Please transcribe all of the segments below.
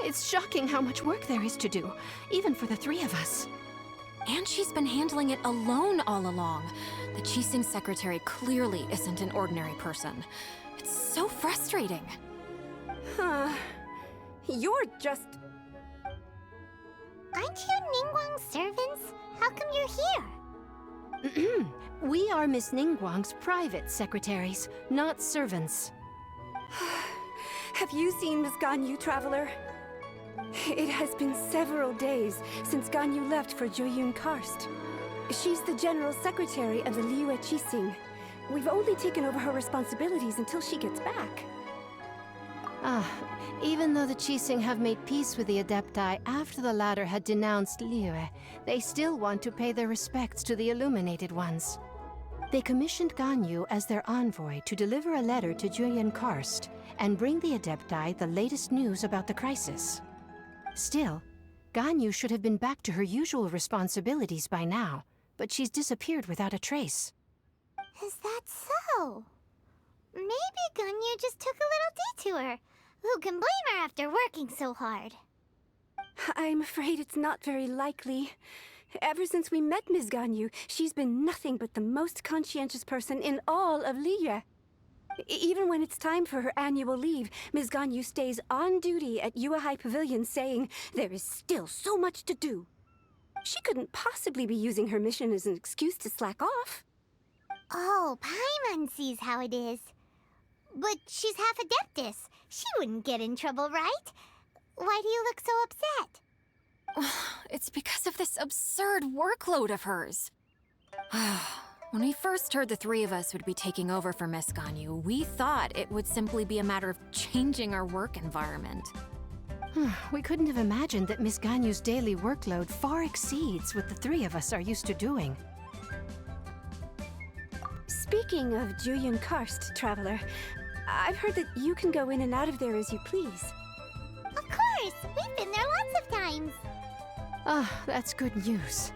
It's shocking how much work there is to do, even for the three of us. And she's been handling it alone all along. The Qixing secretary clearly isn't an ordinary person. It's so frustrating. You're just... Aren't you Ningguang's servants? How come you're here? We are Miss Ningguang's private secretaries, not servants. Have you seen Miss Ganyu, Traveler? It has been several days since Ganyu left for Jueyun Karst. She's the general secretary of the Liyue Qixing. We've only taken over her responsibilities until she gets back. Even though the Qixing have made peace with the Adepti after the latter had denounced Liyue, they still want to pay their respects to the Illuminated Ones. They commissioned Ganyu as their envoy to deliver a letter to Jueyun Karst and bring the Adepti the latest news about the crisis. Still, Ganyu should have been back to her usual responsibilities by now, but she's disappeared without a trace. Is that so? Maybe Ganyu just took a little detour. Who can blame her after working so hard? I'm afraid it's not very likely. Ever since we met Ms. Ganyu, she's been nothing but the most conscientious person in all of Liyue. Even when it's time for her annual leave, Ms. Ganyu stays on duty at Yuehai Pavilion saying there is still so much to do. She couldn't possibly be using her mission as an excuse to slack off. Oh, Paimon sees how it is. But she's half Adeptus. She wouldn't get in trouble, right? Why do you look so upset? It's because of this absurd workload of hers. When we first heard the three of us would be taking over for Miss Ganyu, we thought it would simply be a matter of changing our work environment. We couldn't have imagined that Miss Ganyu's daily workload far exceeds what the three of us are used to doing. Speaking of Jueyun Karst, Traveler, I've heard that you can go in and out of there as you please. Of course! We've been there lots of times! That's good news.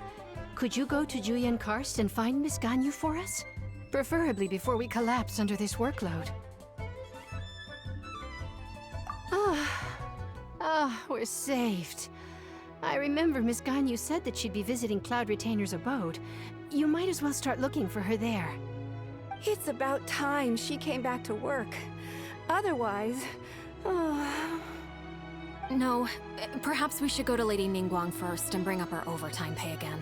Could you go to Jueyun Karst and find Miss Ganyu for us? Preferably before we collapse under this workload. We're saved. I remember Miss Ganyu said that she'd be visiting Cloud Retainer's abode. You might as well start looking for her there. It's about time she came back to work. Otherwise... No, perhaps we should go to Lady Ningguang first and bring up our overtime pay again.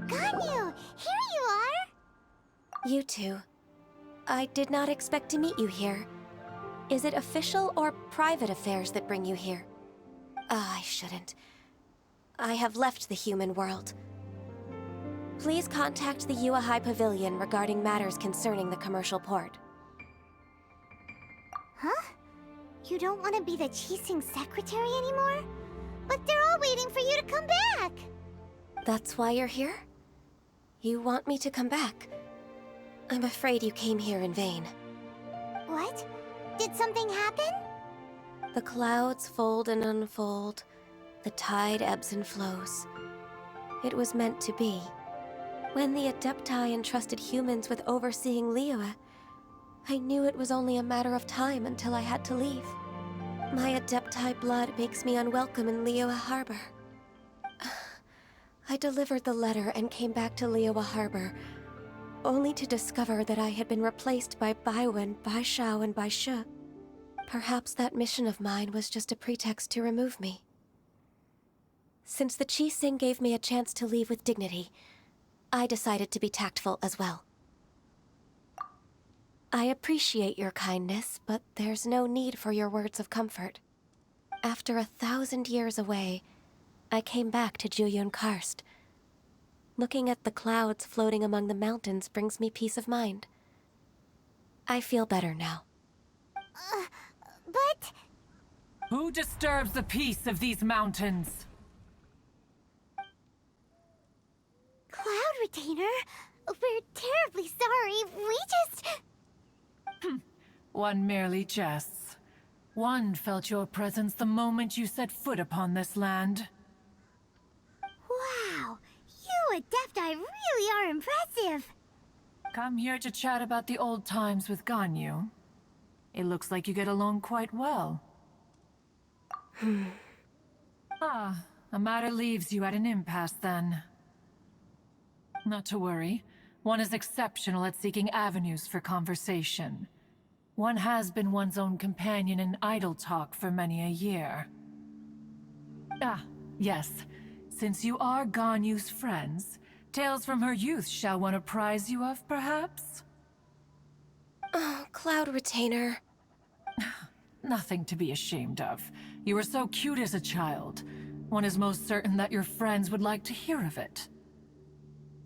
Ganyu! Here you are! You two. I did not expect to meet you here. Is it official or private affairs that bring you here? I shouldn't. I have left the human world. Please contact the Yuehai Pavilion regarding matters concerning the commercial port. Huh? You don't want to be the Qixing secretary anymore? But they're all waiting for you to come back! That's why you're here? You want me to come back? I'm afraid you came here in vain. What? Did something happen? The clouds fold and unfold. The tide ebbs and flows. It was meant to be. When the Adepti entrusted humans with overseeing Liyue, I knew it was only a matter of time until I had to leave. My Adepti blood makes me unwelcome in Liyue Harbor. I delivered the letter and came back to Liyue Harbor, only to discover that I had been replaced by Baiwen, Baishao, and Baishu. Perhaps that mission of mine was just a pretext to remove me. Since the Qixing gave me a chance to leave with dignity, I decided to be tactful as well. I appreciate your kindness, but there's no need for your words of comfort. After 1,000 years away, I came back to Jueyun Karst. Looking at the clouds floating among the mountains brings me peace of mind. I feel better now. But... Who disturbs the peace of these mountains? Cloud Retainer, we're terribly sorry. We just... One merely jests. One felt your presence the moment you set foot upon this land. Wow, you Adepti Adepti really are impressive. Come here to chat about the old times with Ganyu. It looks like you get along quite well. A matter leaves you at an impasse then. Not to worry. One is exceptional at seeking avenues for conversation. One has been one's own companion in idle talk for many a year. Yes. Since you are Ganyu's friends, tales from her youth shall one apprise you of, perhaps? Oh, Cloud Retainer. Nothing to be ashamed of. You were so cute as a child. One is most certain that your friends would like to hear of it.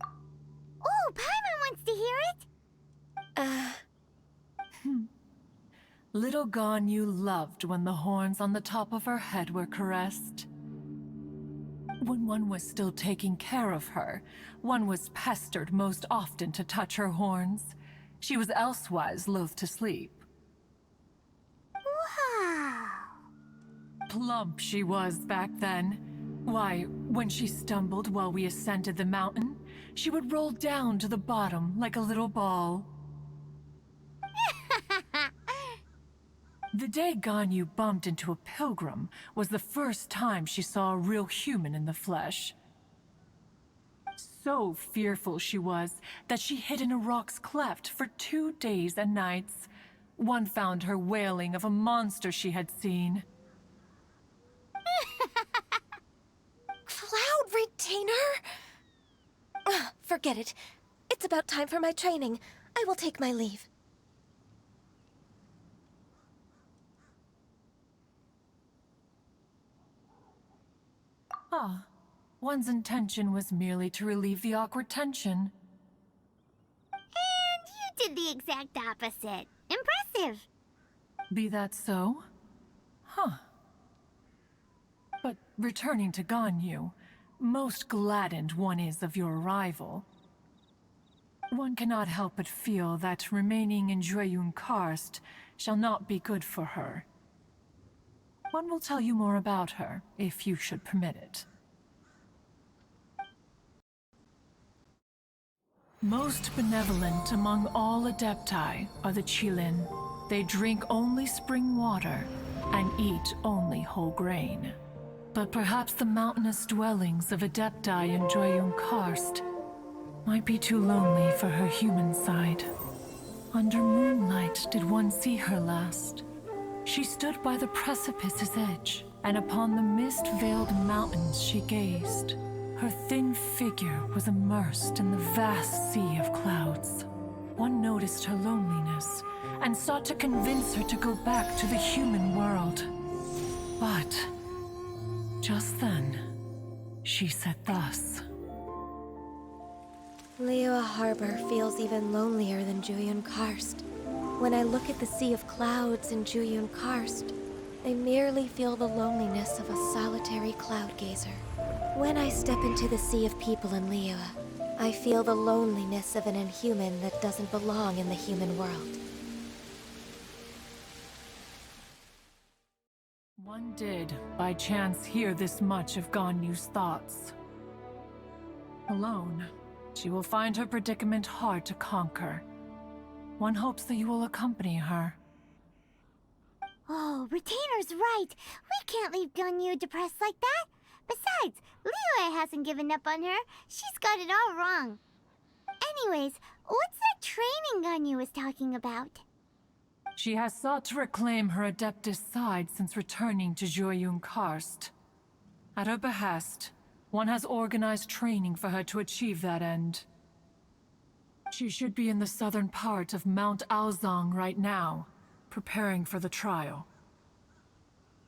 Oh, Paimon wants to hear it. Little Ganyu loved when the horns on the top of her head were caressed. When one was still taking care of her, one was pestered most often to touch her horns. She was elsewise loath to sleep. Wow. Plump she was back then. Why, when she stumbled while we ascended the mountain, she would roll down to the bottom like a little ball. The day Ganyu bumped into a pilgrim was the first time she saw a real human in the flesh. So fearful she was that she hid in a rock's cleft for 2 days and nights. One found her wailing of a monster she had seen. Cloud Retainer? Forget it. It's about time for my training. I will take my leave. One's intention was merely to relieve the awkward tension. And you did the exact opposite. Impressive. Be that so? But returning to Ganyu, most gladdened one is of your arrival. One cannot help but feel that remaining in Jueyun Karst shall not be good for her. One will tell you more about her, if you should permit it. Most benevolent among all Adepti are the Qilin. They drink only spring water and eat only whole grain. But perhaps the mountainous dwellings of Adepti in Jueyun Karst might be too lonely for her human side. Under moonlight did one see her last. She stood by the precipice's edge, and upon the mist-veiled mountains she gazed. Her thin figure was immersed in the vast sea of clouds. One noticed her loneliness, and sought to convince her to go back to the human world. But just then, she said thus. Liyue Harbor feels even lonelier than Jueyun Karst. When I look at the sea of clouds in Jueyun Karst, I merely feel the loneliness of a solitary cloud gazer. When I step into the sea of people in Liyue, I feel the loneliness of an inhuman that doesn't belong in the human world. One did, by chance, hear this much of Ganyu's thoughts. Alone, she will find her predicament hard to conquer. One hopes that you will accompany her. Oh, Retainer's right. We can't leave Ganyu depressed like that. Besides, Liyue hasn't given up on her. She's got it all wrong. Anyways, what's that training Ganyu was talking about? She has sought to reclaim her Adeptus side since returning to Jueyun Karst. At her behest, one has organized training for her to achieve that end. She should be in the southern part of Mount Aozang right now, preparing for the trial.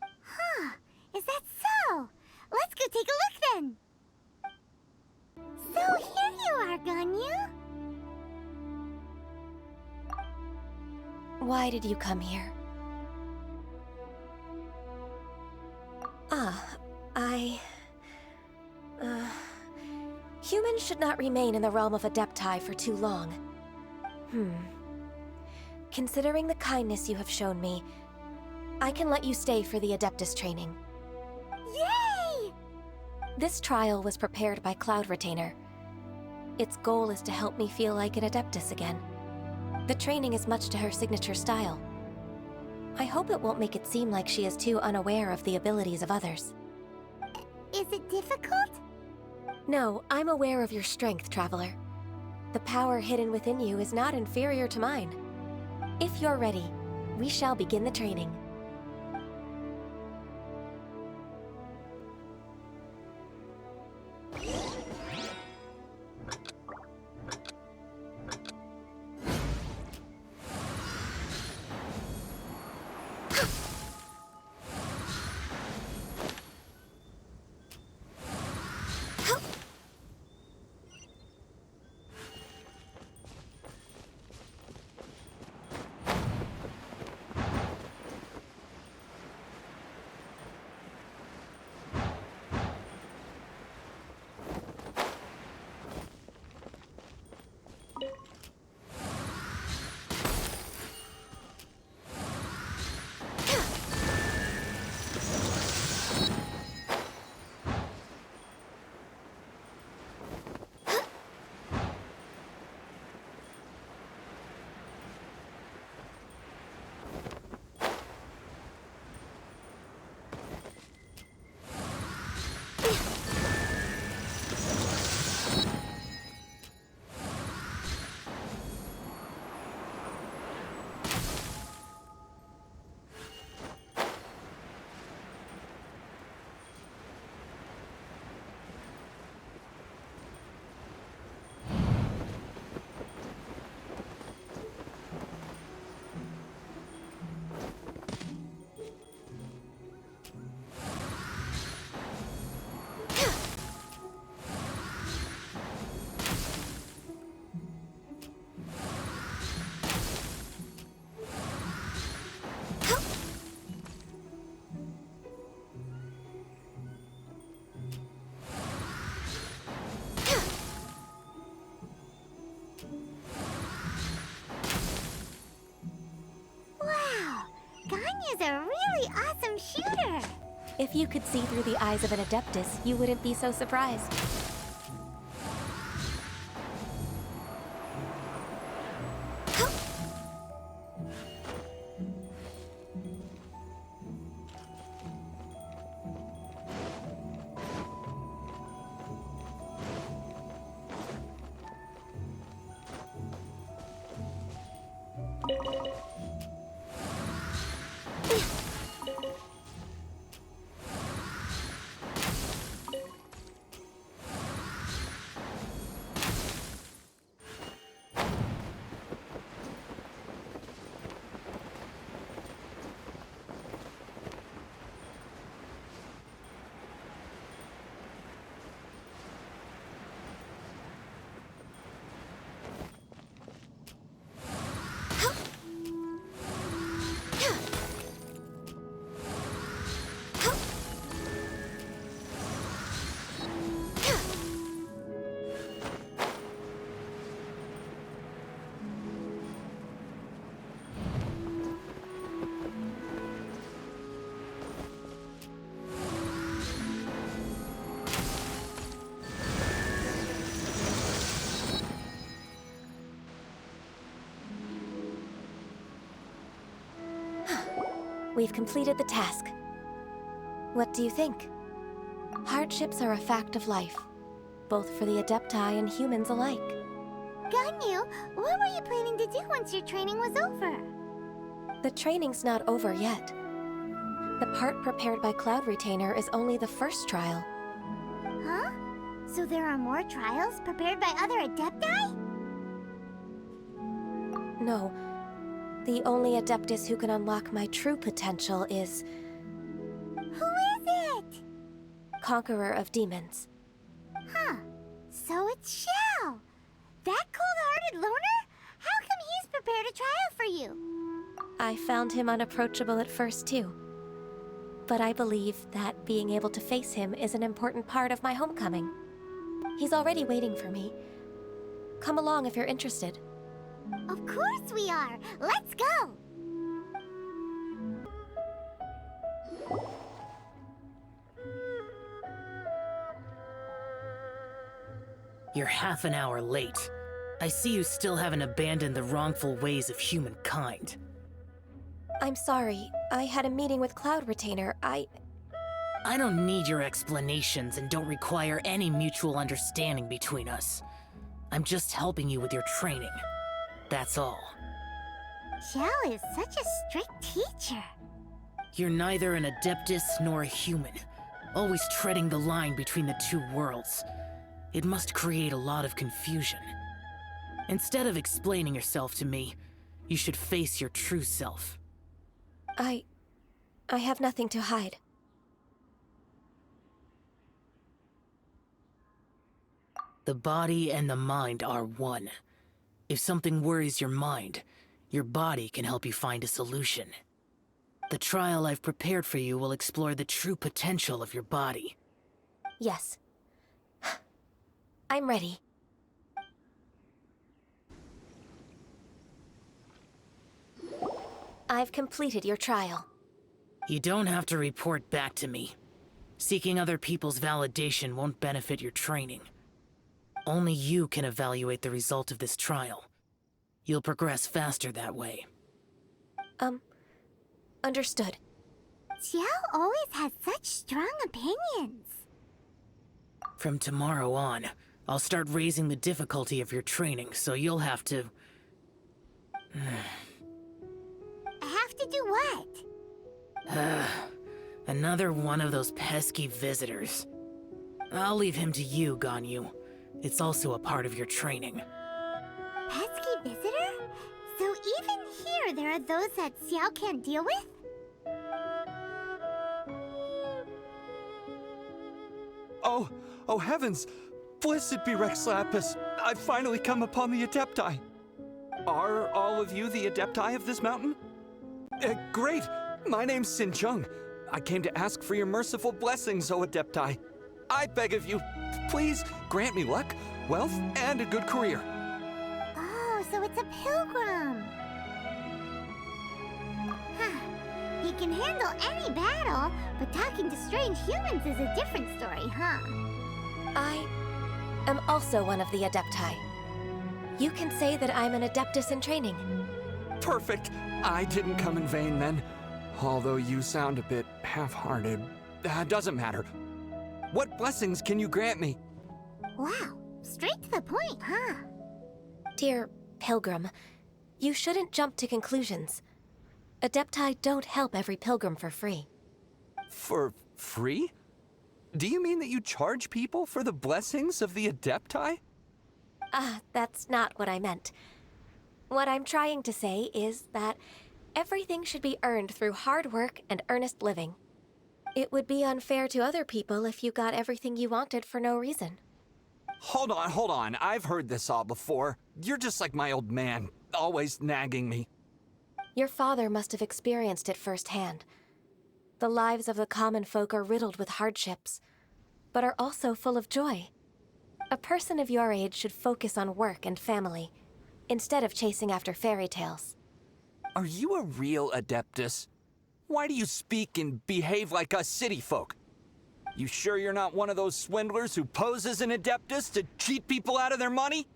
Huh, is that so? Let's go take a look then. So here you are, Ganyu. Why did you come here? Humans should not remain in the realm of Adepti for too long. Considering the kindness you have shown me, I can let you stay for the Adeptus training. Yay! This trial was prepared by Cloud Retainer. Its goal is to help me feel like an Adeptus again. The training is much to her signature style. I hope it won't make it seem like she is too unaware of the abilities of others. Is it difficult? No, I'm aware of your strength, Traveler. The power hidden within you is not inferior to mine. If you're ready, we shall begin the training. Wow! Ganyu's a really awesome shooter! If you could see through the eyes of an Adeptus, you wouldn't be so surprised. We've completed the task. What do you think? Hardships are a fact of life, both for the Adepti and humans alike. Ganyu, what were you planning to do once your training was over? The training's not over yet. The part prepared by Cloud Retainer is only the first trial. Huh? So there are more trials prepared by other Adepti? No. The only Adeptus who can unlock my true potential is Who is it? Conqueror of Demons. Huh. So it's Shell. That cold-hearted loner? How come he's prepared a trial for you? I found him unapproachable at first, too. But I believe that being able to face him is an important part of my homecoming. He's already waiting for me. Come along if you're interested. Of course we are. Let's go. You're half an hour late. I see you still haven't abandoned the wrongful ways of humankind. I'm sorry. I had a meeting with Cloud Retainer. I don't need your explanations and don't require any mutual understanding between us. I'm just helping you with your training. That's all. Xiao is such a strict teacher. You're neither an Adeptus nor a human, always treading the line between the two worlds. It must create a lot of confusion. Instead of explaining yourself to me, you should face your true self. I have nothing to hide. The body and the mind are one. If something worries your mind, your body can help you find a solution. The trial I've prepared for you will explore the true potential of your body. Yes. I'm ready. I've completed your trial. You don't have to report back to me. Seeking other people's validation won't benefit your training. Only you can evaluate the result of this trial. You'll progress faster that way. Understood. Xiao always has such strong opinions. From tomorrow on, I'll start raising the difficulty of your training, so you'll have to... Have to do what? Another one of those pesky visitors. I'll leave him to you, Ganyu. It's also a part of your training. Pesky visitor? So even here there are those that Xiao can't deal with? Oh heavens! Blessed be Rex Lapis! I've finally come upon the Adepti! Are all of you the Adepti of this mountain? Great! My name's Sin Chung. I came to ask for your merciful blessings, O Adepti. I beg of you, please grant me luck, wealth, and a good career. Oh, so it's a pilgrim. Huh. He can handle any battle, but talking to strange humans is a different story, huh? I am also one of the Adepti. You can say that I'm an Adeptus in training. Perfect! I didn't come in vain then. Although you sound a bit half-hearted. Doesn't matter. What blessings can you grant me? Wow, straight to the point, huh? Dear Pilgrim, you shouldn't jump to conclusions. Adepti don't help every pilgrim for free. For free? Do you mean that you charge people for the blessings of the Adepti? That's not what I meant. What I'm trying to say is that everything should be earned through hard work and earnest living. It would be unfair to other people if you got everything you wanted for no reason. Hold on. I've heard this all before. You're just like my old man, always nagging me. Your father must have experienced it firsthand. The lives of the common folk are riddled with hardships, but are also full of joy. A person of your age should focus on work and family, instead of chasing after fairy tales. Are you a real Adeptus? Why do you speak and behave like us city folk? You sure you're not one of those swindlers who poses an Adeptus to cheat people out of their money?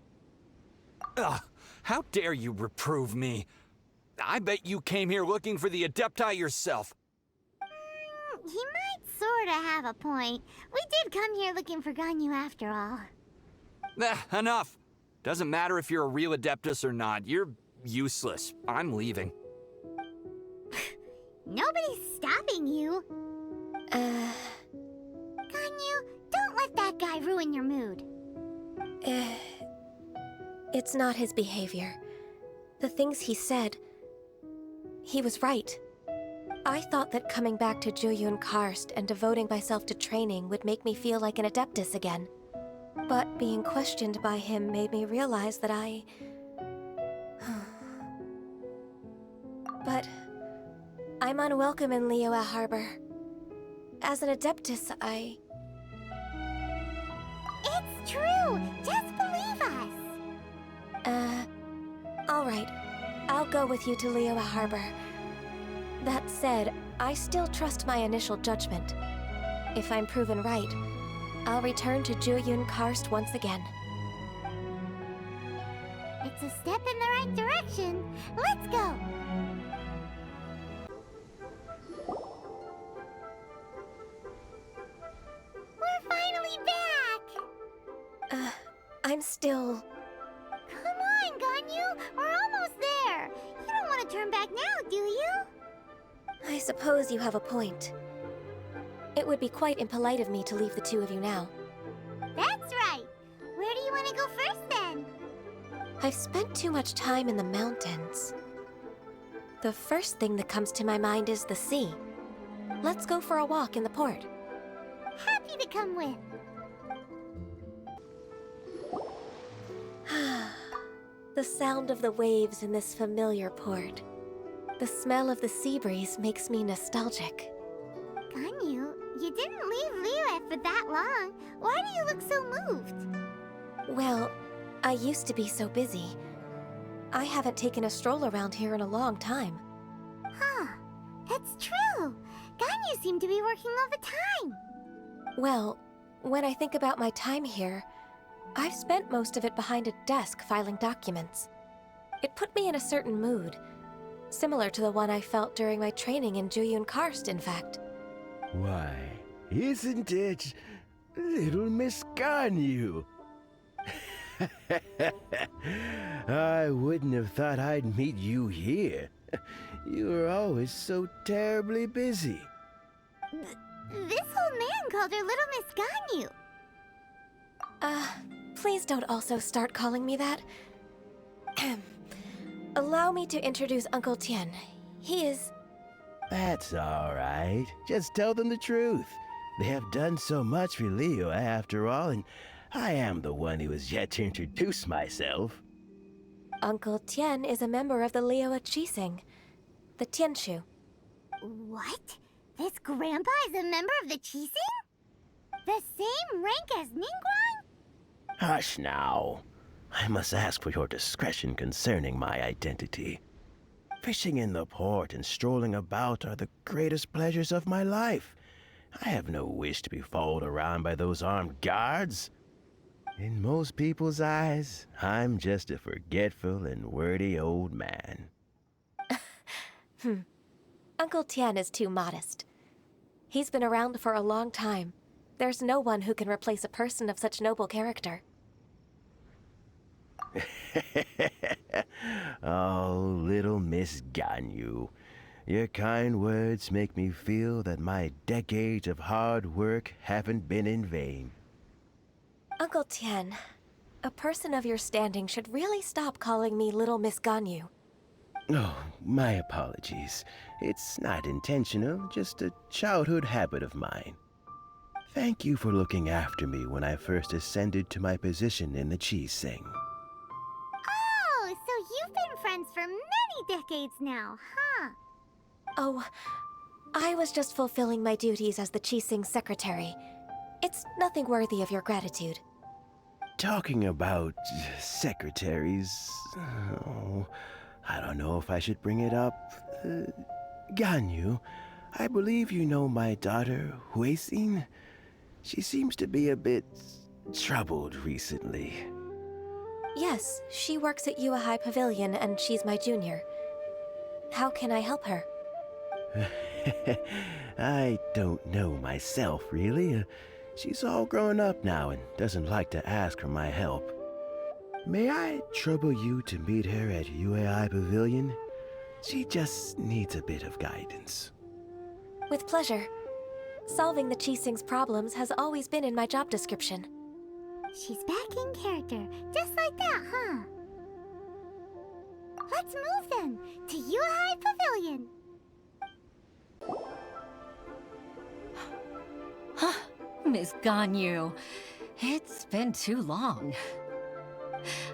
Ugh, how dare you reprove me? I bet you came here looking for the Adepti yourself. He might sorta have a point. We did come here looking for Ganyu after all. Enough. Doesn't matter if you're a real Adeptus or not. You're useless. I'm leaving. Nobody's stopping you. Ganyu, don't let that guy ruin your mood. It's not his behavior. The things he said, he was right. I thought that coming back to Jueyun Karst and devoting myself to training would make me feel like an Adeptus again. But being questioned by him made me realize that But I'm unwelcome in Liyue Harbor. As an Adeptus, It's true! Just believe us! Alright. I'll go with you to Liyue Harbor. That said, I still trust my initial judgment. If I'm proven right, I'll return to Jueyun Karst once again. It's a step in the right direction. Let's go! We're finally back! I'm still... Come on, Ganyu! We're almost there! You don't want to turn back now, do you? I suppose you have a point. It would be quite impolite of me to leave the two of you now. That's right! Where do you want to go first, then? I've spent too much time in the mountains. The first thing that comes to my mind is the sea. Let's go for a walk in the port. Happy to come with. The sound of the waves in this familiar port. The smell of the sea breeze makes me nostalgic. Ganyu, you didn't leave Liyue for that long. Why do you look so moved? Well, I used to be so busy. I haven't taken a stroll around here in a long time. Huh, that's true. Ganyu seemed to be working all the time. Well, when I think about my time here, I've spent most of it behind a desk filing documents. It put me in a certain mood, similar to the one I felt during my training in Juyun Karst, in fact. Why, isn't it little Miss Ganyu? I wouldn't have thought I'd meet you here. You were always so terribly busy. This old man called her Little Miss Ganyu. Please don't also start calling me that. Allow me to introduce Uncle Tien. He is... That's all right. Just tell them the truth. They have done so much for Liyue after all, and I am the one who has yet to introduce myself. Uncle Tien is a member of the Liyue Qixing, the Tianshu. What? This grandpa is a member of the Qixing? The same rank as Ningguang? Hush now. I must ask for your discretion concerning my identity. Fishing in the port and strolling about are the greatest pleasures of my life. I have no wish to be followed around by those armed guards. In most people's eyes, I'm just a forgetful and wordy old man. Uncle Tien is too modest. He's been around for a long time. There's no one who can replace a person of such noble character. Oh, little Miss Ganyu. Your kind words make me feel that my decades of hard work haven't been in vain. Uncle Tien, a person of your standing should really stop calling me Little Miss Ganyu. Oh, my apologies. It's not intentional, just a childhood habit of mine. Thank you for looking after me when I first ascended to my position in the Qixing. Oh, so you've been friends for many decades now, huh? Oh, I was just fulfilling my duties as the Qixing secretary. It's nothing worthy of your gratitude. Talking about secretaries... Oh, I don't know if I should bring it up. Ganyu, I believe you know my daughter, Huixin. She seems to be a bit troubled recently. Yes, she works at Yua High Pavilion and she's my junior. How can I help her? I don't know myself, really. She's all grown up now and doesn't like to ask for my help. May I trouble you to meet her at UAI Pavilion? She just needs a bit of guidance. With pleasure. Solving the Qixing's problems has always been in my job description. She's back in character, just like that, huh? Let's move then, to Yuhai Pavilion. Miss Ganyu, it's been too long.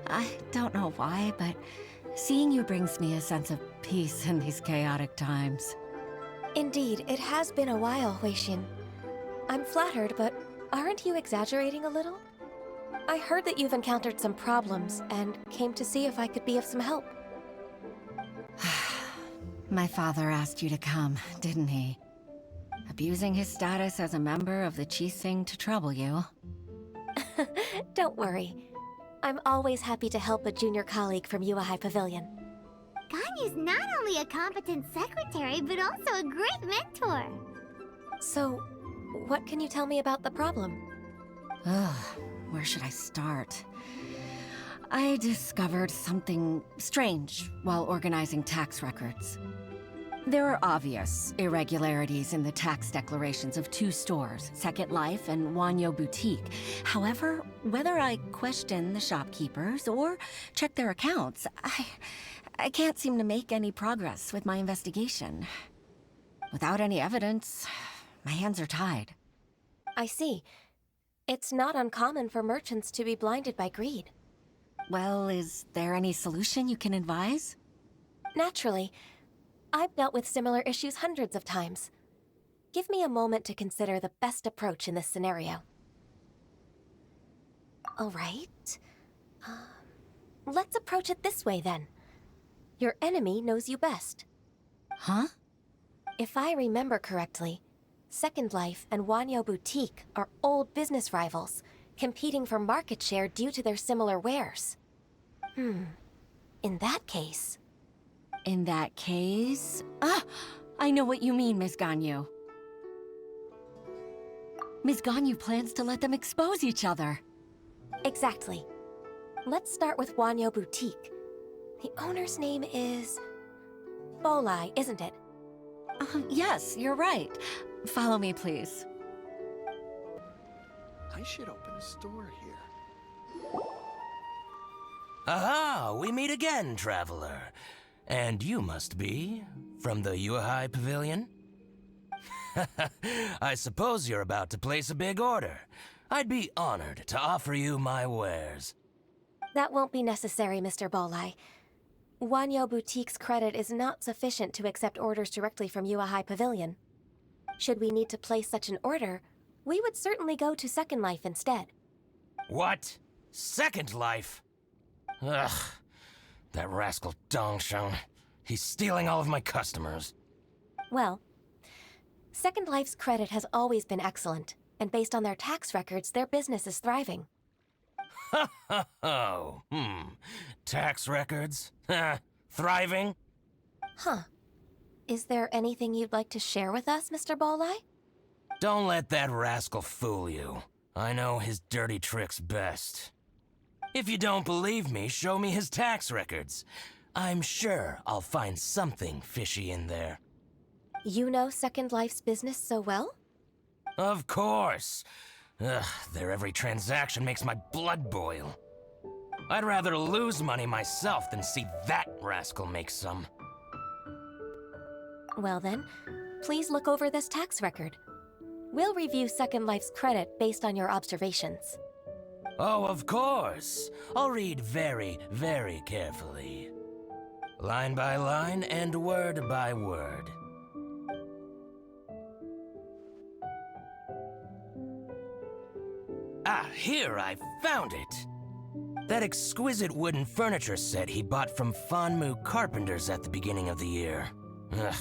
I don't know why, but seeing you brings me a sense of peace in these chaotic times. Indeed, it has been a while, Huixin. I'm flattered, but aren't you exaggerating a little? I heard that you've encountered some problems and came to see if I could be of some help. My father asked you to come, didn't he? Abusing his status as a member of the Qixing to trouble you. Don't worry. I'm always happy to help a junior colleague from Yuehai Pavilion. Ganyu's not only a competent secretary, but also a great mentor. So, what can you tell me about the problem? Ugh, where should I start? I discovered something strange while organizing tax records. There are obvious irregularities in the tax declarations of two stores, Second Life and Wanyo Boutique. However, whether I question the shopkeepers or check their accounts, I can't seem to make any progress with my investigation. Without any evidence, my hands are tied. I see. It's not uncommon for merchants to be blinded by greed. Well, is there any solution you can advise? Naturally. I've dealt with similar issues hundreds of times. Give me a moment to consider the best approach in this scenario. All right. Let's approach it this way, then. Your enemy knows you best. Huh? If I remember correctly, Second Life and Wanyo Boutique are old business rivals, competing for market share due to their similar wares. In that case... In that case... Ah! I know what you mean, Miss Ganyu. Miss Ganyu plans to let them expose each other. Exactly. Let's start with Wanyo Boutique. The owner's name is... Bolai, isn't it? Yes, you're right. Follow me, please. I should open a store here. Aha! We meet again, traveler. And you must be from the Yuehai Pavilion? I suppose you're about to place a big order. I'd be honored to offer you my wares. That won't be necessary, Mr. Bolai. Wanyo Boutique's credit is not sufficient to accept orders directly from Yuehai Pavilion. Should we need to place such an order, we would certainly go to Second Life instead. What? Second Life? Ugh. That rascal Dongsheng. He's stealing all of my customers. Well, Second Life's credit has always been excellent, and based on their tax records, their business is thriving. Tax records? Thriving? Huh. Is there anything you'd like to share with us, Mr. Bolai? Don't let that rascal fool you. I know his dirty tricks best. If you don't believe me, show me his tax records. I'm sure I'll find something fishy in there. You know Second Life's business so well? Of course. Ugh, their every transaction makes my blood boil. I'd rather lose money myself than see that rascal make some. Well then, please look over this tax record. We'll review Second Life's credit based on your observations. Oh, of course. I'll read very, very carefully. Line by line and word by word. Ah, here, I found it. That exquisite wooden furniture set he bought from Fanmu Carpenters at the beginning of the year. Ugh,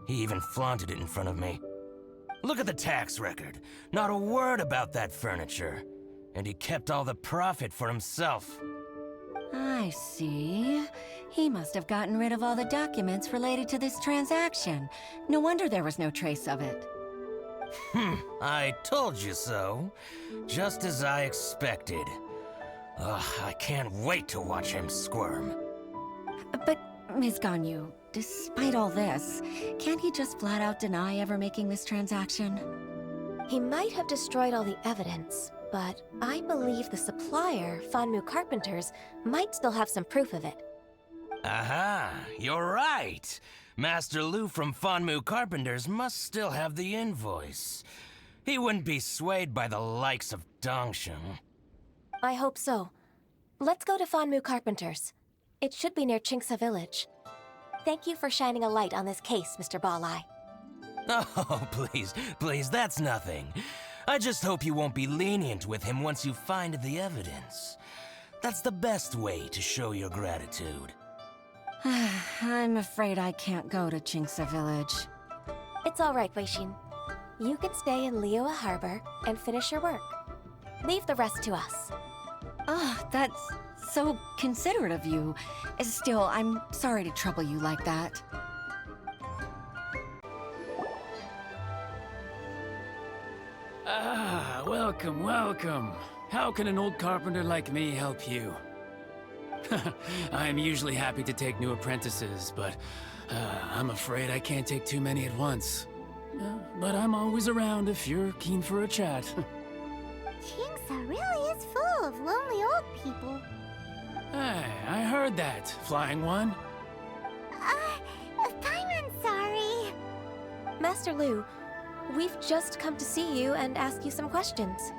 he even flaunted it in front of me. Look at the tax record. Not a word about that furniture. And he kept all the profit for himself. I see. He must have gotten rid of all the documents related to this transaction. No wonder there was no trace of it. I told you so. Just as I expected. Ugh, I can't wait to watch him squirm. But, Ms. Ganyu, despite all this, can't he just flat out deny ever making this transaction? He might have destroyed all the evidence, but I believe the supplier, Fanmu Carpenters, might still have some proof of it. Aha, you're right. Master Lu from Fanmu Carpenters must still have the invoice. He wouldn't be swayed by the likes of Dongsheng. I hope so. Let's go to Fanmu Carpenters. It should be near Chingsa Village. Thank you for shining a light on this case, Mr. Bolai. Oh, please, that's nothing. I just hope you won't be lenient with him once you find the evidence. That's the best way to show your gratitude. I'm afraid I can't go to Chingsa Village. It's all right, Weixin. You can stay in Liyue Harbor and finish your work. Leave the rest to us. Oh, So considerate of you. Still, I'm sorry to trouble you like that. Ah, welcome, welcome. How can an old carpenter like me help you? I'm usually happy to take new apprentices, but I'm afraid I can't take too many at once. But I'm always around if you're keen for a chat. Jinxa really is full of lonely old people. Hey, I heard that, Flying One. Paimon's sorry. Master Lu, we've just come to see you and ask you some questions.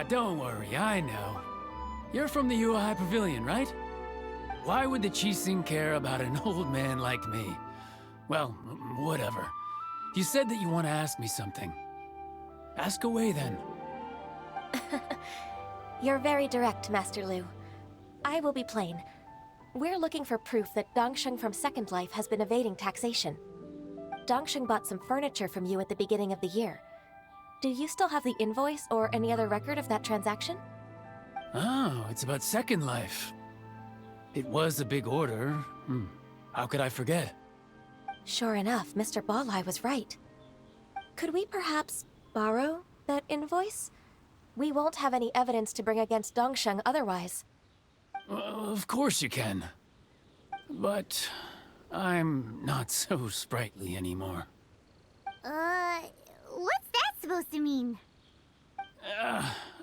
Don't worry, I know. You're from the Yuehai Pavilion, right? Why would the Qixing care about an old man like me? Well, whatever. You said that you want to ask me something. Ask away, then. You're very direct, Master Lu. I will be plain. We're looking for proof that Dongsheng from Second Life has been evading taxation. Dongsheng bought some furniture from you at the beginning of the year. Do you still have the invoice or any other record of that transaction? Oh, it's about Second Life. It was a big order. How could I forget? Sure enough, Mr. Balai was right. Could we perhaps borrow that invoice? We won't have any evidence to bring against Dongsheng otherwise. Of course you can. But I'm not so sprightly anymore. What's that supposed to mean?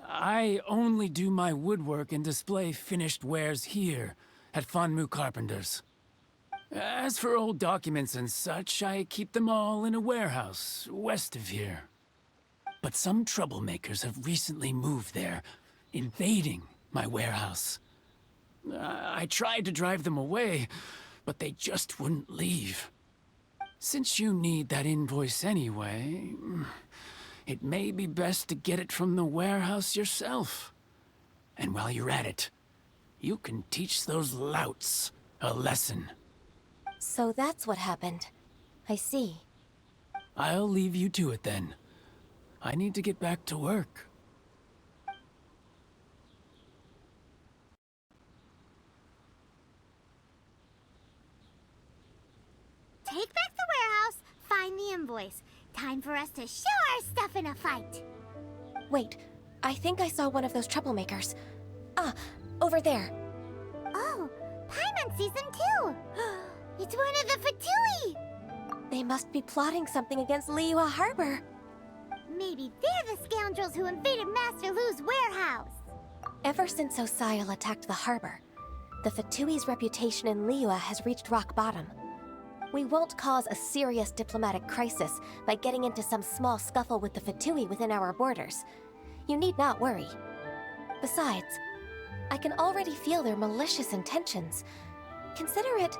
I only do my woodwork and display finished wares here at Fanmu Carpenters. As for old documents and such, I keep them all in a warehouse west of here. But some troublemakers have recently moved there, invading my warehouse. I tried to drive them away, but they just wouldn't leave. Since you need that invoice anyway, it may be best to get it from the warehouse yourself. And while you're at it, you can teach those louts a lesson. So that's what happened. I see. I'll leave you to it then. I need to get back to work. Take back the warehouse, find the invoice. Time for us to show our stuff in a fight. Wait, I think I saw one of those troublemakers. Ah, over there. Oh, Paimon sees them too. It's one of the Fatui. They must be plotting something against Liyue Harbor. Maybe they're the scoundrels who invaded Master Lu's warehouse. Ever since Osial attacked the harbor, the Fatui's reputation in Liyue has reached rock bottom. We won't cause a serious diplomatic crisis by getting into some small scuffle with the Fatui within our borders. You need not worry. Besides, I can already feel their malicious intentions. Consider it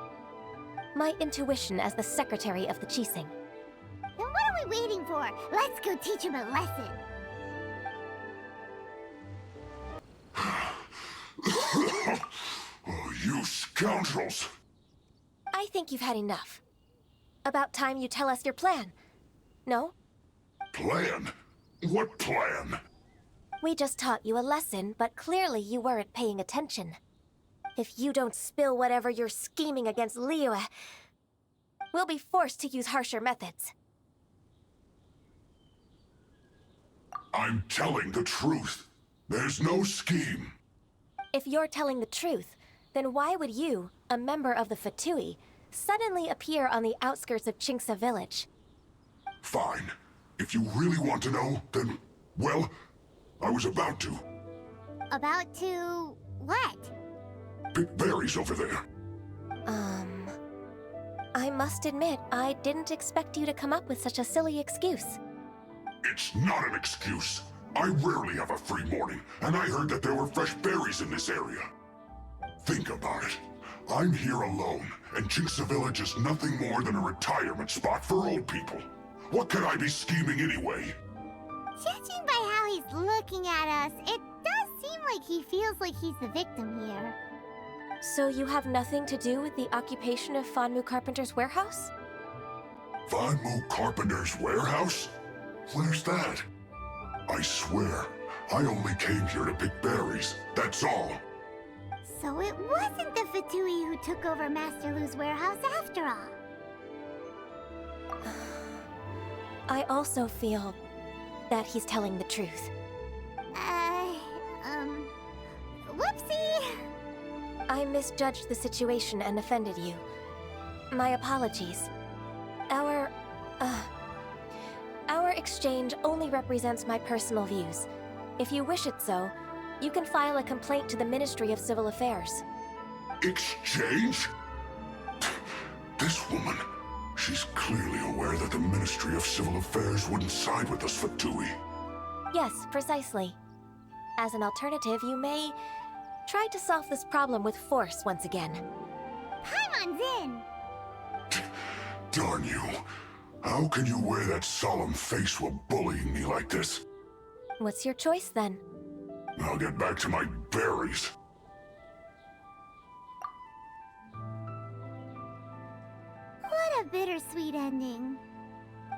my intuition as the secretary of the Qixing. Then what are we waiting for? Let's go teach him a lesson. Oh, you scoundrels! I think you've had enough. About time you tell us your plan. No? Plan? What plan? We just taught you a lesson, but clearly you weren't paying attention. If you don't spill whatever you're scheming against Liyue, we'll be forced to use harsher methods. I'm telling the truth. There's no scheme. If you're telling the truth, then why would you, a member of the Fatui, suddenly appear on the outskirts of Jinxa village? Fine. If you really want to know, then, well, I was about to. About to... what? Pick berries over there. I must admit, I didn't expect you to come up with such a silly excuse. It's not an excuse. I rarely have a free morning, and I heard that there were fresh berries in this area. Think about it. I'm here alone, and Jinxa Village is nothing more than a retirement spot for old people. What could I be scheming anyway? Judging by how he's looking at us, it does seem like he feels like he's the victim here. So you have nothing to do with the occupation of Fanmu Carpenter's warehouse? Fanmu Carpenter's warehouse? Where's that? I swear, I only came here to pick berries, that's all. So it wasn't the Fatui who took over Master Lu's warehouse after all. I also feel that he's telling the truth. Whoopsie! I misjudged the situation and offended you. My apologies. Our exchange only represents my personal views. If you wish it so, you can file a complaint to the Ministry of Civil Affairs. Exchange? This woman, she's clearly aware that the Ministry of Civil Affairs wouldn't side with us, Fatui. Yes, precisely. As an alternative, you may try to solve this problem with force once again. Paimon's in! Darn you. How can you wear that solemn face while bullying me like this? What's your choice, then? I'll get back to my berries. What a bittersweet ending.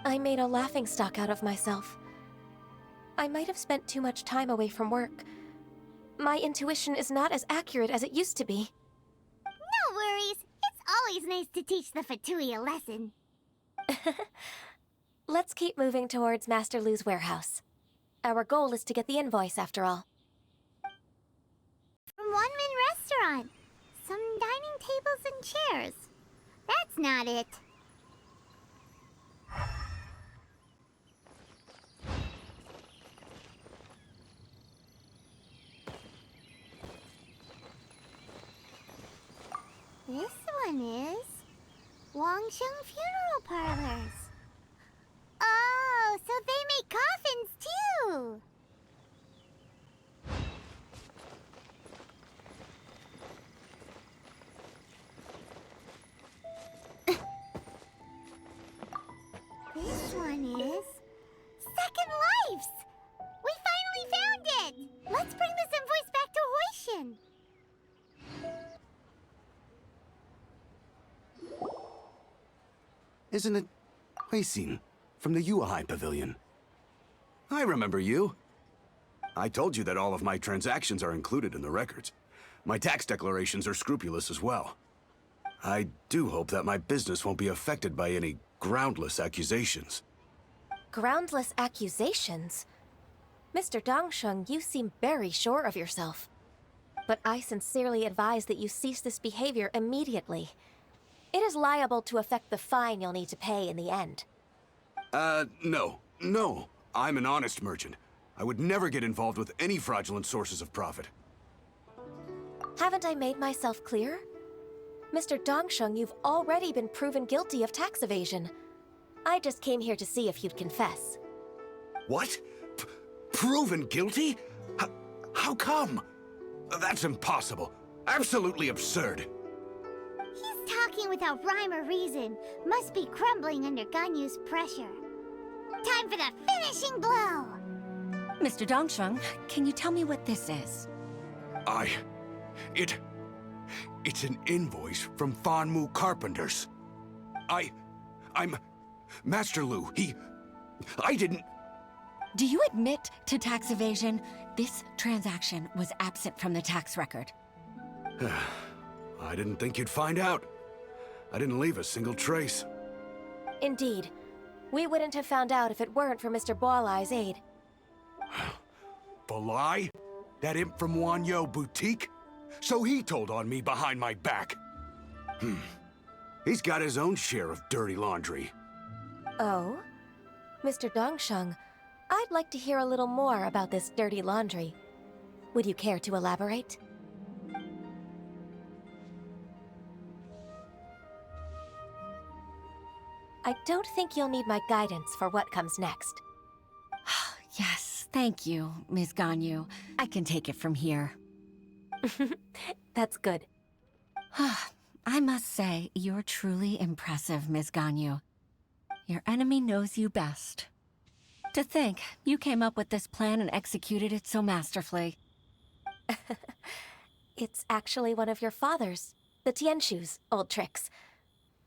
I made a laughingstock out of myself. I might have spent too much time away from work. My intuition is not as accurate as it used to be. No worries. It's always nice to teach the Fatui a lesson. Let's keep moving towards Master Lu's warehouse. Our goal is to get the invoice, after all. From One-Man Restaurant. Some dining tables and chairs. That's not it. This one is Wangsheng Funeral Parlors. Oh, so they make coffins too. This one is Second Lives. We finally found it. Let's bring this invoice back to Hoishin. Isn't it Huixin from the Yuehai Pavilion? I remember you. I told you that all of my transactions are included in the records. My tax declarations are scrupulous as well. I do hope that my business won't be affected by any groundless accusations. Groundless accusations? Mr. Dongsheng, you seem very sure of yourself. But I sincerely advise that you cease this behavior immediately. It is liable to affect the fine you'll need to pay in the end. No. I'm an honest merchant. I would never get involved with any fraudulent sources of profit. Haven't I made myself clear? Mr. Dongsheng, you've already been proven guilty of tax evasion. I just came here to see if you'd confess. What? Proven guilty? How come? That's impossible. Absolutely absurd. He's talking without rhyme or reason. Must be crumbling under Ganyu's pressure. Time for the finishing blow! Mr. Dongsheng, can you tell me what this is? It's an invoice from Fanmu Carpenters. I'm Master Lu. I didn't... Do you admit to tax evasion? This transaction was absent from the tax record. I didn't think you'd find out. I didn't leave a single trace. Indeed. We wouldn't have found out if it weren't for Mr. Boalai's aid. Balai? That imp from Wanyo Boutique? So he told on me behind my back. He's got his own share of dirty laundry. Oh? Mr. Dongsheng, I'd like to hear a little more about this dirty laundry. Would you care to elaborate? I don't think you'll need my guidance for what comes next. Yes, thank you, Ms. Ganyu. I can take it from here. That's good. I must say, you're truly impressive, Ms. Ganyu. Your enemy knows you best. To think, you came up with this plan and executed it so masterfully. It's actually one of your father's, the Tianshu's, old tricks.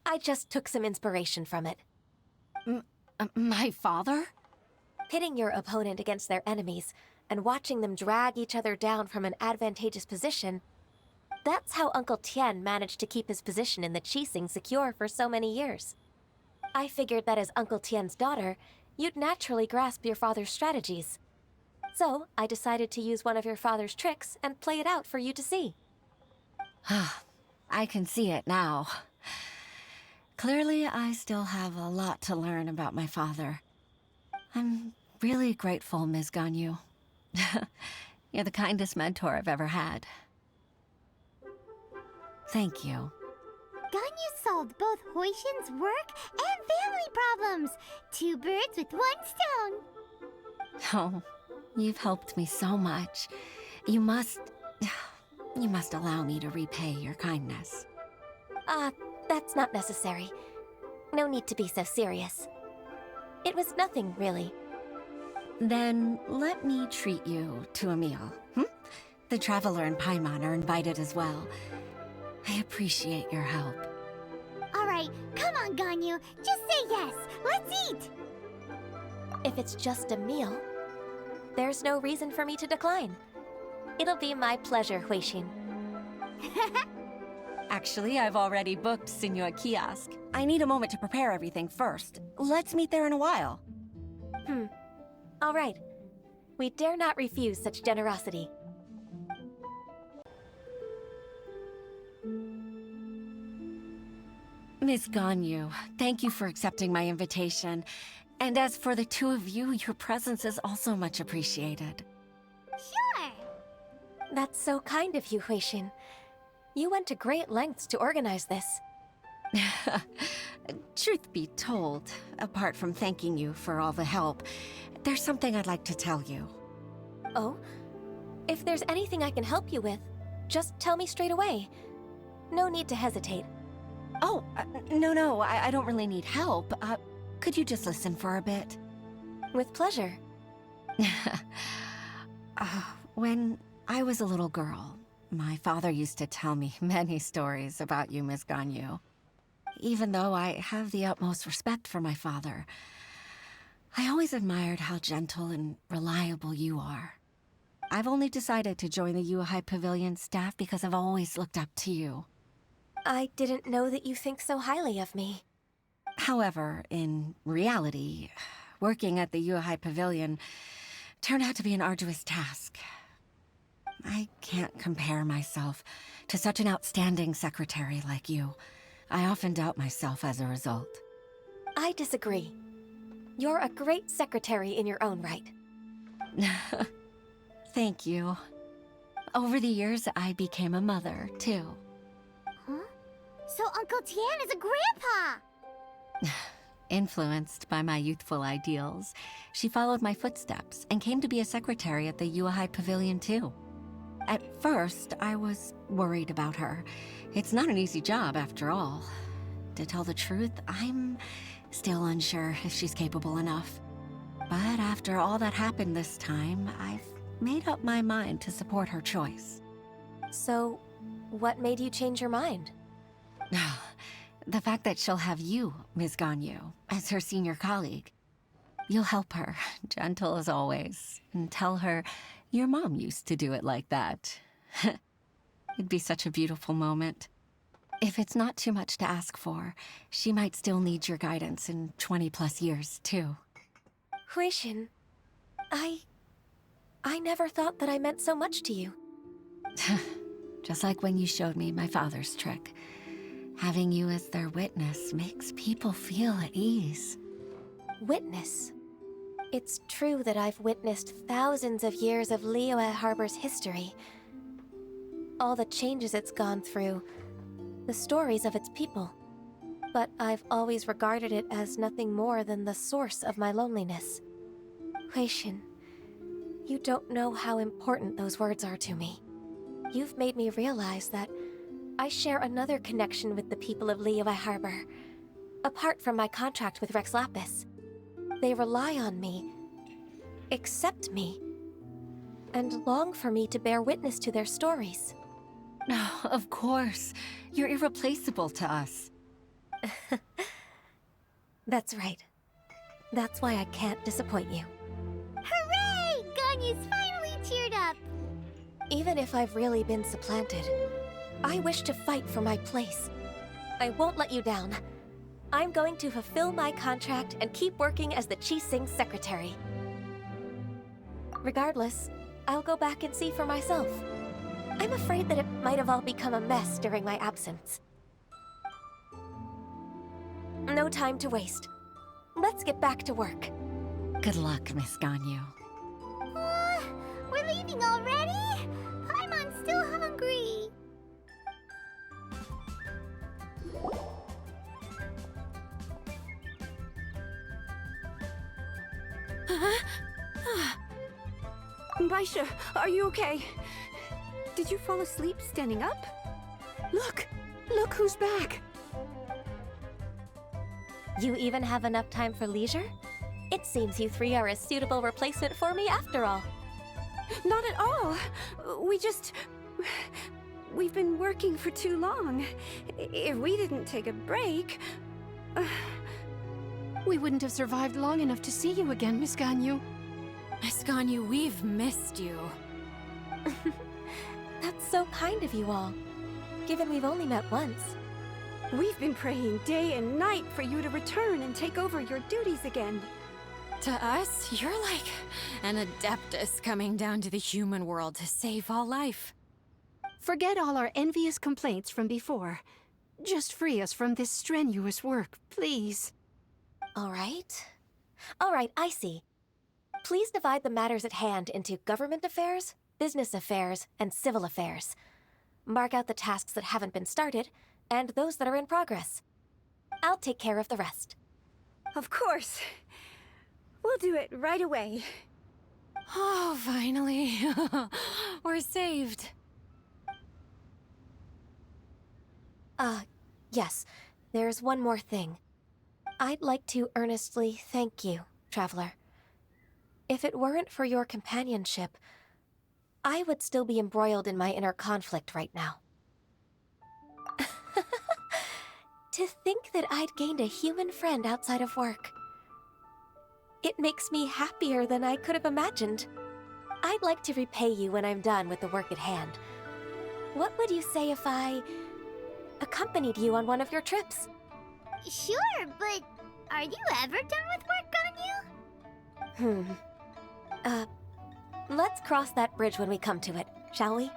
I just took some inspiration from it. My father? Pitting your opponent against their enemies, and watching them drag each other down from an advantageous position, that's how Uncle Tian managed to keep his position in the Qixing secure for so many years. I figured that as Uncle Tian's daughter, you'd naturally grasp your father's strategies. So I decided to use one of your father's tricks and play it out for you to see. I can see it now. Clearly, I still have a lot to learn about my father. I'm really grateful, Ms. Ganyu. You're the kindest mentor I've ever had. Thank you. Ganyu solved both Huixin's work and family problems. 2 birds with 1 stone. Oh, you've helped me so much. You must allow me to repay your kindness. That's not necessary. No need to be so serious. It was nothing, really. Then let me treat you to a meal. The Traveler and Paimon are invited as well. I appreciate your help. Alright, come on, Ganyu. Just say yes. Let's eat. If it's just a meal, there's no reason for me to decline. It'll be my pleasure, Huixin. Actually, I've already booked Senor Kiosk. I need a moment to prepare everything first. Let's meet there in a while. All right. We dare not refuse such generosity. Miss Ganyu, thank you for accepting my invitation. And as for the 2 of you, your presence is also much appreciated. Sure. That's so kind of you, Huixin. You went to great lengths to organize this. Truth be told, apart from thanking you for all the help, there's something I'd like to tell you. Oh? If there's anything I can help you with, just tell me straight away. No need to hesitate. Oh, no, I don't really need help. Could you just listen for a bit? With pleasure. When I was a little girl, my father used to tell me many stories about you, Miss Ganyu. Even though I have the utmost respect for my father, I always admired how gentle and reliable you are. I've only decided to join the Yuehai Pavilion staff because I've always looked up to you. I didn't know that you think so highly of me. However, in reality, working at the Yuehai Pavilion turned out to be an arduous task. I can't compare myself to such an outstanding secretary like you. I often doubt myself as a result. I disagree. You're a great secretary in your own right. Thank you. Over the years, I became a mother, too. Huh? So Uncle Tian is a grandpa! Influenced by my youthful ideals, she followed my footsteps and came to be a secretary at the Yuehai Pavilion, too. At first, I was worried about her. It's not an easy job, after all. To tell the truth, I'm still unsure if she's capable enough. But after all that happened this time, I've made up my mind to support her choice. So, what made you change your mind? The fact that she'll have you, Ms. Ganyu, as her senior colleague. You'll help her, gentle as always, and tell her your mom used to do it like that. It'd be such a beautiful moment. If it's not too much to ask for, she might still need your guidance in 20+ years, too. Huixin, I never thought that I meant so much to you. Just like when you showed me my father's trick. Having you as their witness makes people feel at ease. Witness? It's true that I've witnessed thousands of years of Liyue Harbor's history. All the changes it's gone through, the stories of its people. But I've always regarded it as nothing more than the source of my loneliness. Huixin, you don't know how important those words are to me. You've made me realize that I share another connection with the people of Liyue Harbor, apart from my contract with Rex Lapis. They rely on me, accept me, and long for me to bear witness to their stories. Oh, of course. You're irreplaceable to us. That's right. That's why I can't disappoint you. Hooray! Ganyu's finally Even if I've really been supplanted, I wish to fight for my place. I won't let you down. I'm going to fulfill my contract and keep working as the Qixing secretary. Regardless, I'll go back and see for myself. I'm afraid that it might have all become a mess during my absence. No time to waste. Let's get back to work. Good luck, Miss Ganyu. We're leaving already? Paimon's still hungry. Baisha, are you okay? Did you fall asleep standing up? Look! Look who's back! You even have enough time for leisure? It seems you three are a suitable replacement for me after all. Not at all. We've been working for too long. If we didn't take a break... We wouldn't have survived long enough to see you again, Miss Ganyu. Miss Ganyu, we've missed you. That's so kind of you all, given we've only met once. We've been praying day and night for you to return and take over your duties again. To us, you're like an adeptus coming down to the human world to save all life. Forget all our envious complaints from before. Just free us from this strenuous work, please. All right, I see. Please divide the matters at hand into government affairs, business affairs, and civil affairs. Mark out the tasks that haven't been started, and those that are in progress. I'll take care of the rest. Of course. We'll do it right away. Oh, finally. We're saved. Yes. There's one more thing. I'd like to earnestly thank you, Traveler. If it weren't for your companionship, I would still be embroiled in my inner conflict right now. To think that I'd gained a human friend outside of work. It makes me happier than I could have imagined. I'd like to repay you when I'm done with the work at hand. What would you say if I accompanied you on one of your trips? Sure, but are you ever done with work, Ganyu? Let's cross that bridge when we come to it, shall we?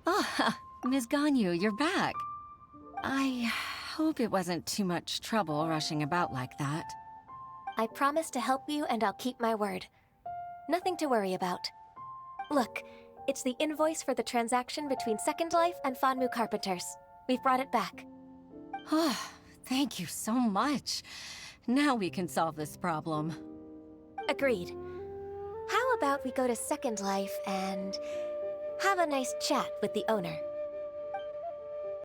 Ah, Miss Ganyu, you're back. I hope it wasn't too much trouble rushing about like that. I promise to help you and I'll keep my word. Nothing to worry about. Look, it's the invoice for the transaction between Second Life and Fanmu Carpenters. We've brought it back. Oh, thank you so much. Now we can solve this problem. Agreed. How about we go to Second Life and have a nice chat with the owner?